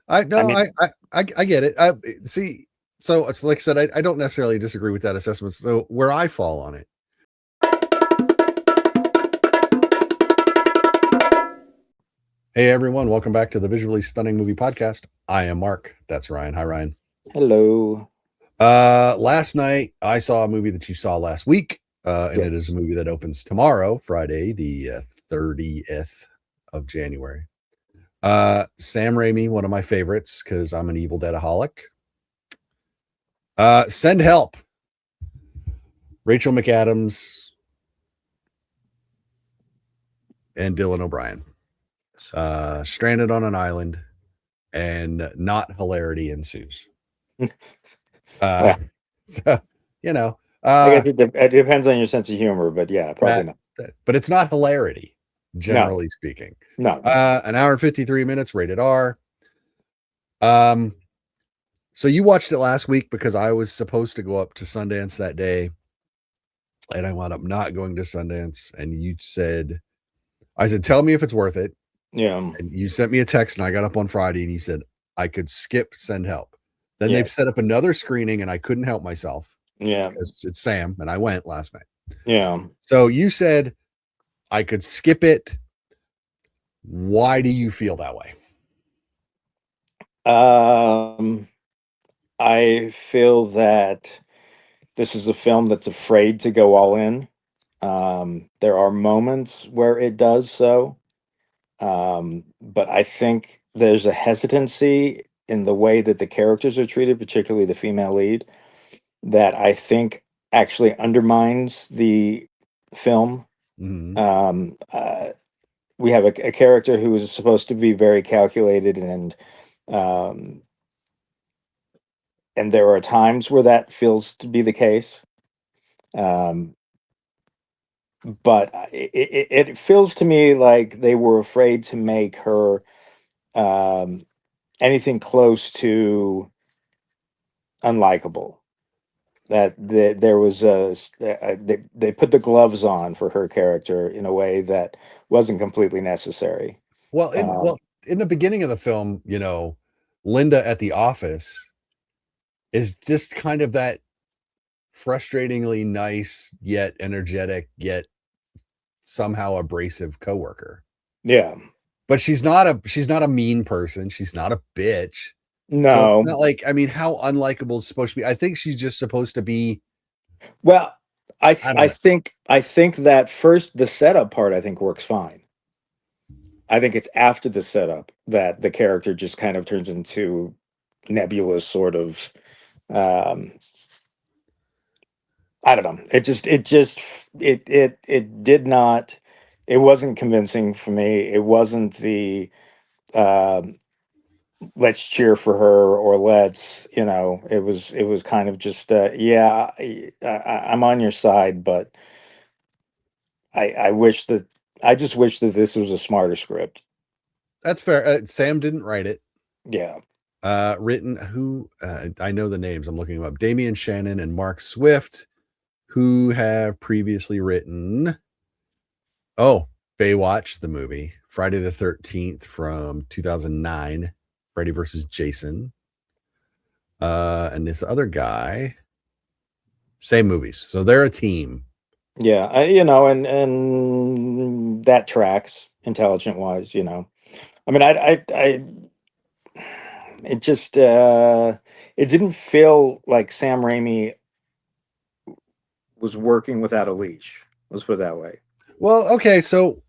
I no, I mean, I get it. See, so it's like I said, I don't necessarily disagree with that assessment. So where I fall on it. Hey everyone, welcome back to the Visually Stunning Movie Podcast. I am Mark. That's Ryan. Hi Ryan. hello. Last night I saw a movie that you saw last week, and it is a Yes. movie that opens tomorrow, Friday, the 30th of January. Sam Raimi, one of my favorites because I'm an Evil Deadaholic. Send Help. Rachel McAdams and Dylan O'Brien. Stranded on an island, and not hilarity ensues. Uh, Well, so, you know, I guess it depends on your sense of humor, but yeah, probably that, not. but it's not hilarity, No, generally speaking. no. An hour and 53 minutes, rated R. Um, so you watched it last week because I was supposed to go up to Sundance that day, and I wound up not going to Sundance. And you said, I said, tell me if it's worth it. Yeah. And you sent me a text, and I got up on Friday, and you said I could skip Send Help. Then they Yes. set up another screening, and I couldn't help myself Yeah. because it's Sam, and I went last night. Yeah. So you said I could skip it. Why do you feel that way? Um, I feel that this is a film that's afraid to go all in. There are moments where it does so, but I think there's a hesitancy in the way that the characters are treated, particularly the female lead, that I think actually undermines the film. Mhm. Um, uh, we have a character who is supposed to be very calculated, um, and there are times where that feels to be the case. Um, but it feels to me like they were afraid to make her um, anything close to unlikable. There was they put the gloves on for her character in a way that wasn't completely necessary. Well, Um, in the beginning of the film, Linda at the office is just kind of that frustratingly nice yet energetic yet somehow abrasive coworker. yeah, But she's not a mean person. She's not a bitch. So it's no, not like, I mean, how unlikable is supposed to be? I think she's just supposed to be, well, I don't I know. think that first the setup part I think works fine. I think it's after the setup that the character just kind of turns into nebulous sort of um I don't know. It did not, it wasn't convincing for me. It wasn't the um let's cheer for her or let's, it was kind of just yeah, I'm on your side, but I wish that I just wish that this was a smarter script. That's fair. Sam didn't write it. Yeah. Written who I know the names. I'm looking them up. Damian, Shannon, and Mark Swift, who have previously written Baywatch, the movie, Friday the 13th from 2009, Freddy versus Jason, and this other guy, same movies. So they're a team. Yeah, and that tracks intelligent wise, I mean, it just it didn't feel like Sam Raimi was working without a leash. Let's put it that way. Well, okay, so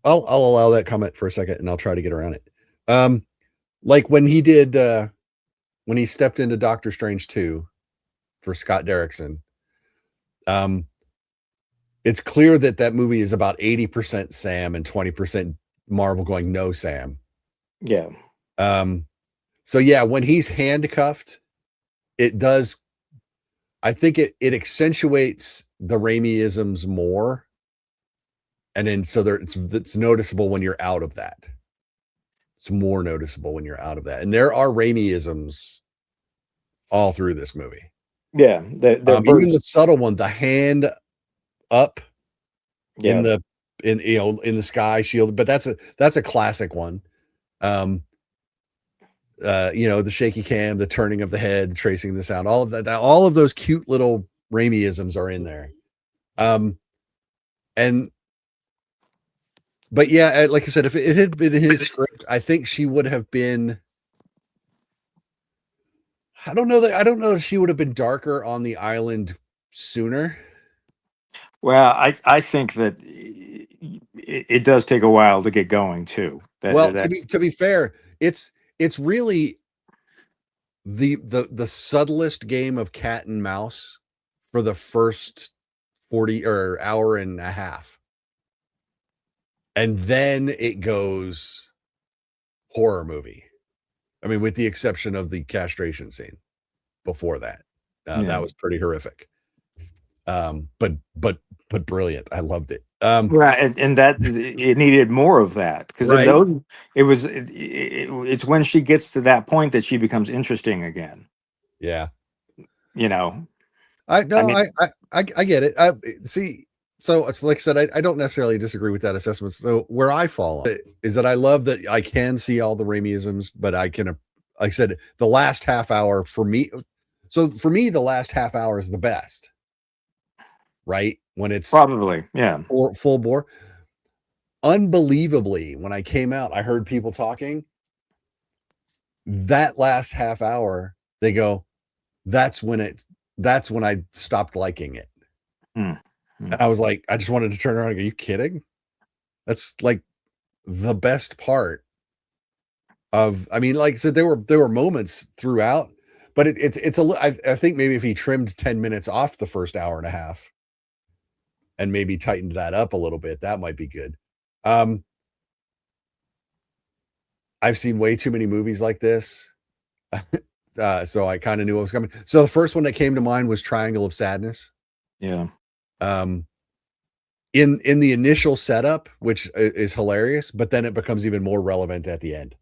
I'll allow that comment for a second, and I'll try to get around it. Like when he did when he stepped into Doctor Strange 2 for Scott Derrickson, um, it's clear that that movie is about 80% Sam and 20% Marvel going no Sam. Yeah, Um, so yeah, when he's handcuffed, it does. I think it accentuates the Raimiisms more, and then so there it's noticeable when you're out of that. It's more noticeable when you're out of that, and there are Raimiisms all through this movie. yeah, they're Even the bursts. subtle one, the hand up in Yeah, the in the sky shield, but that's a classic one. Um, the shaky cam, the turning of the head, tracing the sound, all of that, all of those cute little Raimi-isms are in there. But yeah, like I said, if it had been his script, I think she would have been. I don't know if she would have been darker on the island sooner. Well, I think that it does take a while to get going too. Well, to be fair, it's really the subtlest game of cat and mouse for the first 40 or hour and a half. And then it goes horror movie. I mean, with the exception of the castration scene before that. That was pretty horrific. But brilliant. I loved it. Right, and that it needed more of that because Right. it's when she gets to that point that she becomes interesting again. Yeah. I get it. See, so it's like I said, I don't necessarily disagree with that assessment. So where I fall is that I love that I can see all the Raimi-isms, but I can, like I said, the last half hour for me. So for me, the last half hour is the best, right? When it's probably, yeah, full bore. Unbelievably, when I came out, I heard people talking. That last half hour, they go, that's when I stopped liking it. And I was like, I just wanted to turn around and go, are you kidding? That's like the best part of, I mean, like I said, there were moments throughout, but I think maybe if he trimmed 10 minutes off the first hour and a half and maybe tightened that up a little bit, that might be good. I've seen way too many movies like this. So I kind of knew what was coming. So the first one that came to mind was Triangle of Sadness. Yeah. In the initial setup, which is hilarious, but then it becomes even more relevant at the end.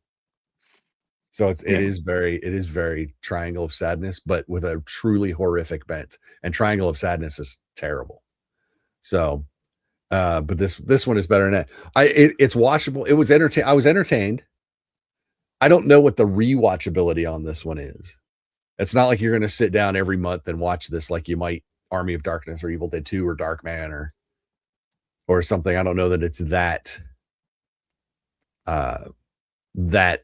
So it is very Triangle of Sadness, but with a truly horrific bent. And Triangle of Sadness is terrible. So, but this one is better than that. It's watchable. I was entertained. I don't know what the rewatchability on this one is. It's not like you're going to sit down every month and watch this like you might Army of Darkness or Evil Dead 2 or Darkman or something. I don't know that it's that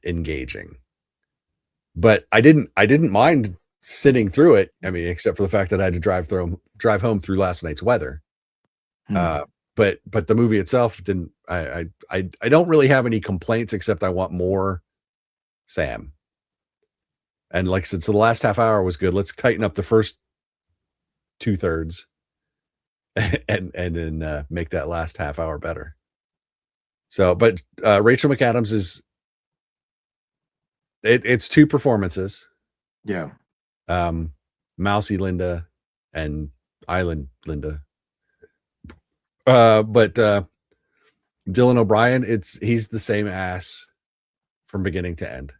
engaging. But I didn't mind sitting through it. I mean, except for the fact that I had to drive home through last night's weather. But the movie itself didn't. I don't really have any complaints except I want more Sam. And like I said, so the last half hour was good. Let's tighten up the first 2/3 and then make that last half hour better. So, but Rachel McAdams is it's two performances. Yeah. Mousy Linda and Island Linda. But Dylan O'Brien, he's the same ass from beginning to end.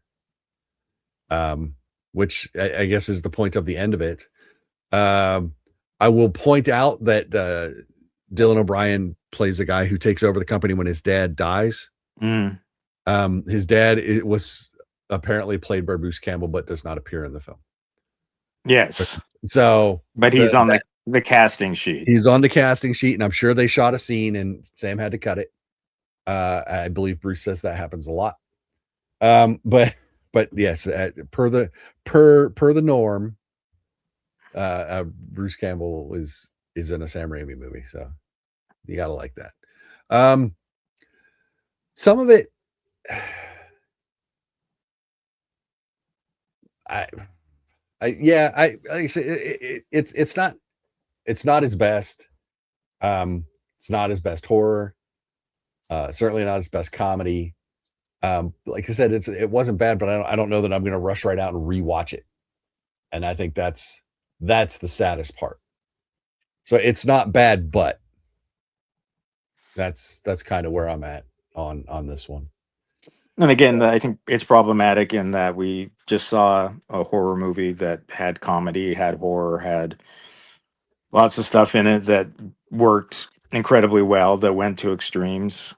Which I guess is the point of the end of it. I will point out that Dylan O'Brien plays a guy who takes over the company when his dad dies. His dad was apparently played by Bruce Campbell, but does not appear in the film. Yes. So, but he's on the casting sheet. He's on the casting sheet, and I'm sure they shot a scene, and Sam had to cut it. I believe Bruce says that happens a lot. But yes, per the norm, Bruce Campbell is in a Sam Raimi movie, so you gotta like that. Some of it, like I say, it's not his best. It's not his best horror. Certainly not his best comedy. Like I said, it wasn't bad, but I don't know that I'm going to rush right out and rewatch it. And I think that's the saddest part. So it's not bad, but that's kind of where I'm at on this one. And again, I think it's problematic in that we just saw a horror movie that had comedy, had horror, had lots of stuff in it that worked incredibly well, that went to extremes.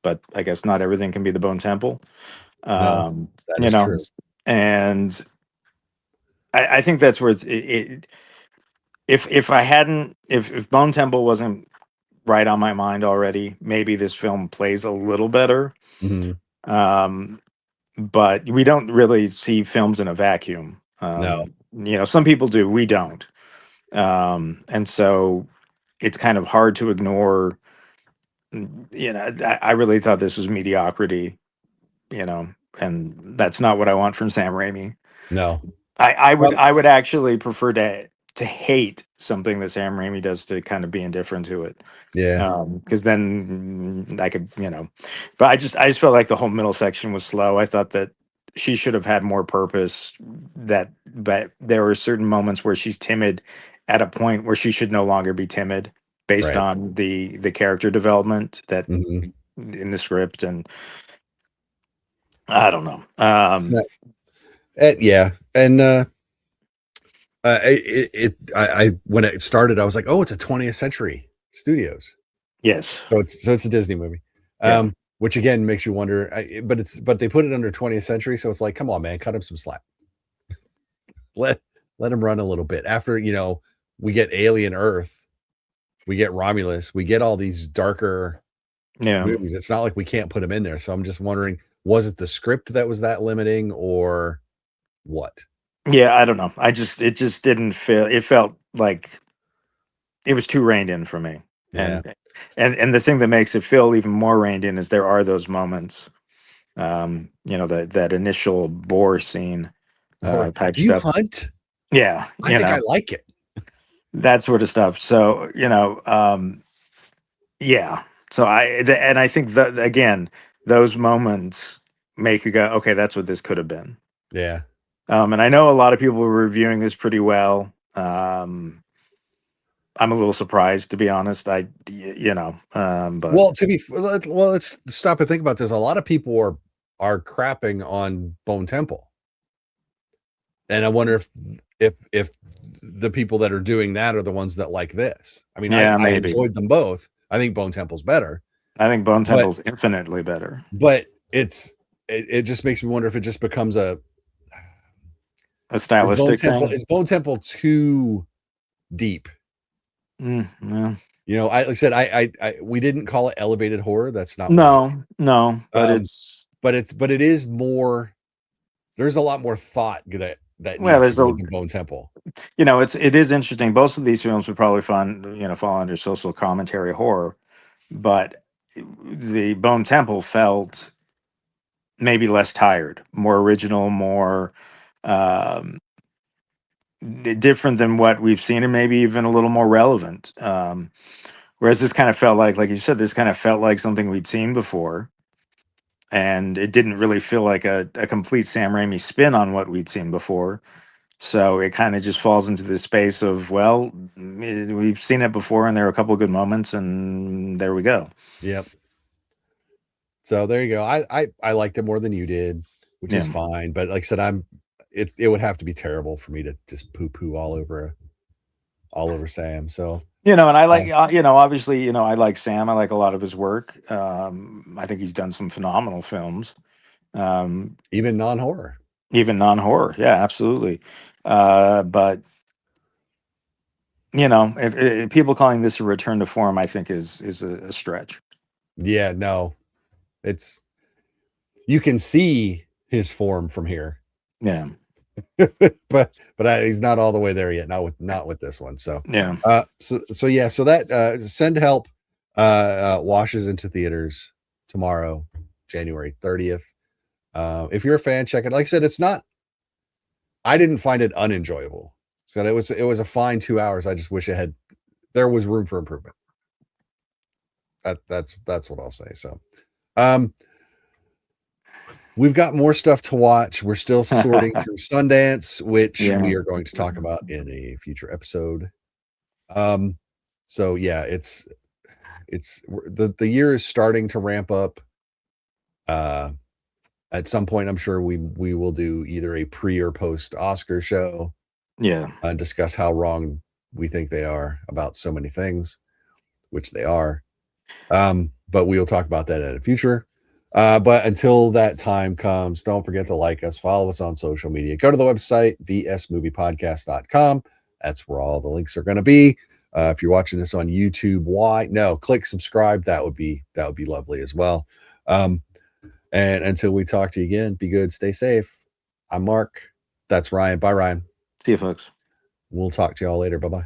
But I guess not everything can be the Bone Temple. No, that You is know, true. and I think that's where if I hadn't if Bone Temple wasn't right on my mind already, maybe this film plays a little better. Mhm. Um, but we don't really see films in a vacuum. No. Some people do, we don't. And so it's kind of hard to ignore. I really thought this was mediocrity, and that's not what I want from Sam Raimi. No. I would actually prefer to hate something that Sam Raimi does to kind of be indifferent to it. Yeah. Because then I could, but I just felt like the whole middle section was slow. I thought that she should have had more purpose. But there were certain moments where she's timid at a point where she should no longer be timid based Right. on the character development that Mhm. in the script, and I don't know. Yeah. Yeah. And I when it started, I was like, oh, it's a 20th Century Studios. Yes, So it's a Disney movie. yeah, Which again makes you wonder. But they put it under 20th Century, so it's like, come on, man, cut him some slack. Let let him run a little bit. After we get Alien Earth, we get Romulus, we get all these darker yeah. movies. It's not like we can't put him in there. So I'm just wondering, was it the script that was that limiting, or what? Yeah, I don't know. It just didn't feel. It felt like it was too reined in for me. Yeah. And the thing that makes it feel even more reined in is there are those moments. That initial boar scene, Or type do you stuff. hunt? Yeah, I think I like it. that sort of stuff. So yeah. So and I think that again, those moments make you go, okay, that's what this could have been. Yeah. And I know a lot of people were reviewing this pretty well. I'm a little surprised, to be honest. But Well, let's stop and think about this. A lot of people are crapping on Bone Temple, and I wonder if the people that are doing that are the ones that like this. I mean, yeah, I maybe. enjoyed them both. I think Bone Temple's better, I think Bone but Temple's infinitely better. but it just makes me wonder if it just becomes A stylistic thing. Is Bone Temple too deep? Yeah. Like I said, we didn't call it elevated horror. That's not what it is. No, but Um, it's but it is more. There's a lot more thought that well, needs to there's go a into Bone Temple. it is interesting. Both of these films would probably fall under social commentary horror, but the Bone Temple felt maybe less tired, more original, more um, different than what we've seen, and maybe even a little more relevant. Whereas this kind of felt like you said, this kind of felt like something we'd seen before, and it didn't really feel like a complete Sam Raimi spin on what we'd seen before. So it kind of just falls into the space of, well, we've seen it before, and there are a couple of good moments, and there we go. Yep. So there you go. I liked it more than you did, which is Yeah, fine. But like I said, it would have to be terrible for me to just poo poo all over Sam. So and I like, uh, obviously, I like Sam. I like a lot of his work. I think he's done some phenomenal films, um, even non horror. even non-horror. Yeah, absolutely. But if people calling this a return to form, I think is a stretch. Yeah, no, it's you can see his form from here, Yeah, but he's not all the way there yet. Not with this one. So yeah, yeah, so that Send Help washes into theaters tomorrow, January 30th. If you're a fan, check it. Like I said, it's not. I didn't find it unenjoyable. So it was a fine 2 hours. I just wish there was room for improvement. That's what I'll say. So, um, we've got more stuff to watch. We're still sorting through Sundance, which yeah, we are going to talk about in a future episode. Um, so yeah, the year is starting to ramp up. Uh, at some point, I'm sure we will do either a pre or post Oscar show yeah. and discuss how wrong we think they are about so many things, which they are. But we will talk about that at a future. But until that time comes, don't forget to like us, follow us on social media. Go to the website, vsmoviepodcast.com. That's where all the links are going to be. If you're watching this on YouTube, click subscribe. That would be lovely as well. And until we talk to you again, be good, stay safe. I'm Mark. That's Ryan. Bye, Ryan. See you, folks. We'll talk to y'all later. Bye-bye.